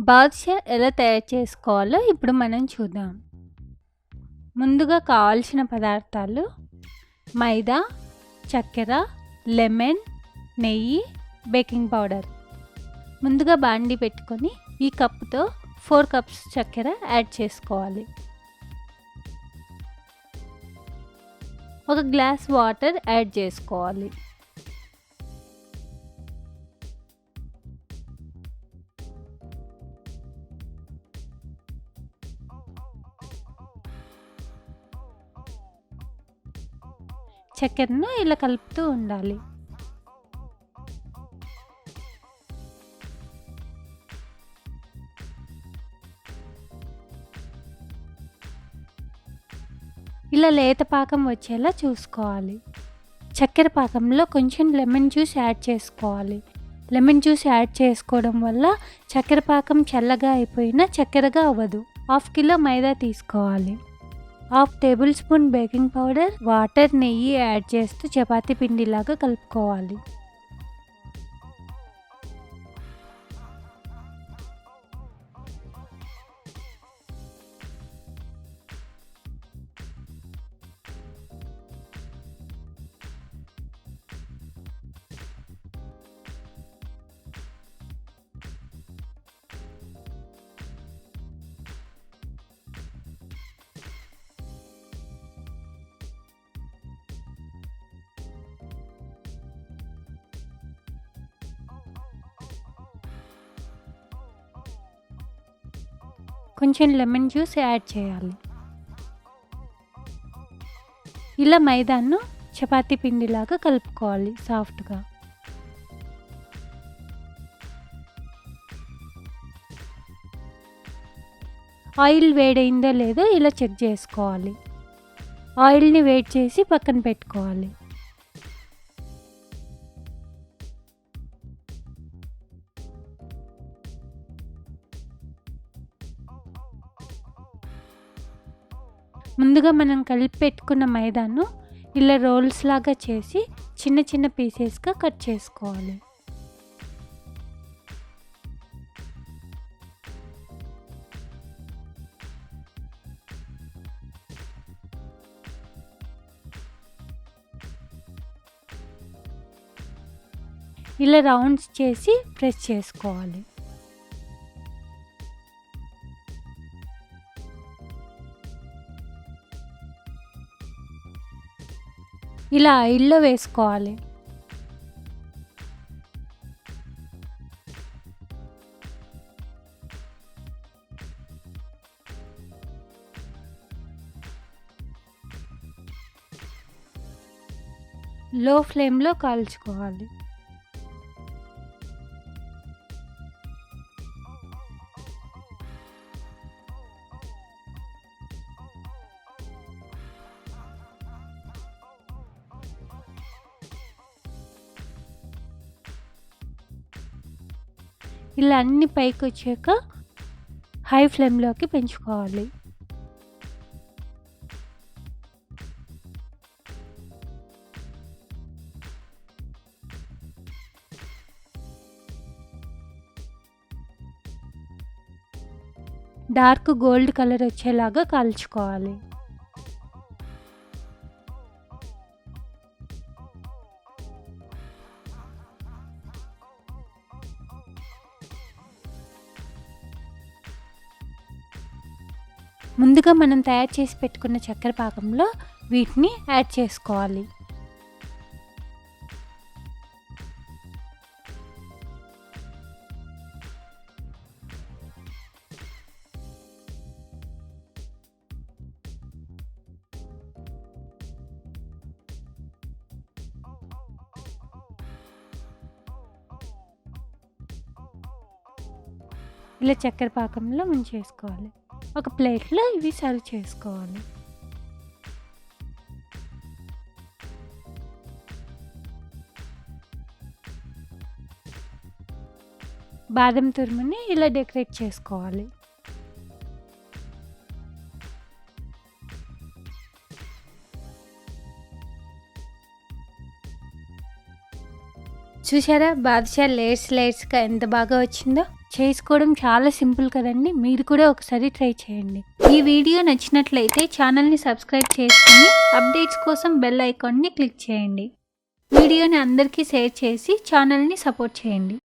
బాదుషా ఎలా తయారు చేసుకోవాలో ఇప్పుడు మనం చూద్దాం. ముందుగా కావాల్సిన పదార్థాలు మైదా, చక్కెర, లెమన్, నెయ్యి, బేకింగ్ పౌడర్. ముందుగా బాండీ పెట్టుకొని ఈ కప్పుతో 4 కప్స్ చక్కెర యాడ్ చేసుకోవాలి. ఒక గ్లాస్ వాటర్ యాడ్ చేసుకోవాలి. చక్కెరను ఇలా కలుపుతూ ఉండాలి. ఇలా లేత పాకం వచ్చేలా చూసుకోవాలి. చక్కెర పాకంలో కొంచెం లెమన్ జ్యూస్ యాడ్ చేసుకోవాలి. లెమన్ జ్యూస్ యాడ్ చేసుకోవడం వల్ల చక్కెర పాకం చల్లగా అయిపోయినా చక్కెరగా అవ్వదు. 1/2 కిలో మైదా తీసుకోవాలి. 1/2 table spoon baking powder, water, నెయ్యి యాడ్ చేస్తూ చపాతీ పిండిలాగా కలుపుకోవాలి. కొంచెం లెమన్ జ్యూస్ యాడ్ చేయాలి. ఇలా మైదాను చపాతీ పిండిలాగా కలుపుకోవాలి సాఫ్ట్గా. ఆయిల్ వేడైందో లేదో ఇలా చెక్ చేసుకోవాలి. ఆయిల్ని వేడి చేసి పక్కన పెట్టుకోవాలి. ముందుగా మనం కలిపి పెట్టుకున్న మైదాను ఇలా రోల్స్ లాగా చేసి చిన్న చిన్న పీసెస్గా కట్ చేసుకోవాలి. ఇలా రౌండ్స్ చేసి ప్రెస్ చేసుకోవాలి. ఇలా ఆయిల్లో వేసుకోవాలి. లో ఫ్లేమ్లో కాల్చుకోవాలి. ఇలా అన్ని పైకి వచ్చాక హై ఫ్లేమ్లోకి పెంచుకోవాలి. డార్క్ గోల్డ్ కలర్ వచ్చేలాగా కాల్చుకోవాలి. ముందుగా మనం తయారు చేసి పెట్టుకున్న చక్కెర పాకంలో వీటిని యాడ్ చేసుకోవాలి. ఇలా చక్కెర పాకంలో ముంచేసుకోవాలి. ఒక ప్లేట్లో ఇవి సర్వ్ చేసుకోవాలి. బాదం తురుముని ఇలా డెకరేట్ చేసుకోవాలి. చూసారా బాదుషా లేయర్స్గా ఎంత బాగా వచ్చిందో. చేసుకోవడం చాలా సింపుల్ కదండి. మీరు కూడా ఒకసారి ట్రై చేయండి. ఈ వీడియో నచ్చినట్లయితే ఛానల్ని సబ్స్క్రైబ్ చేసుకుని అప్డేట్స్ కోసం బెల్ ఐకాన్ని క్లిక్ చేయండి. వీడియోని అందరికీ షేర్ చేసి ఛానల్ని సపోర్ట్ చేయండి.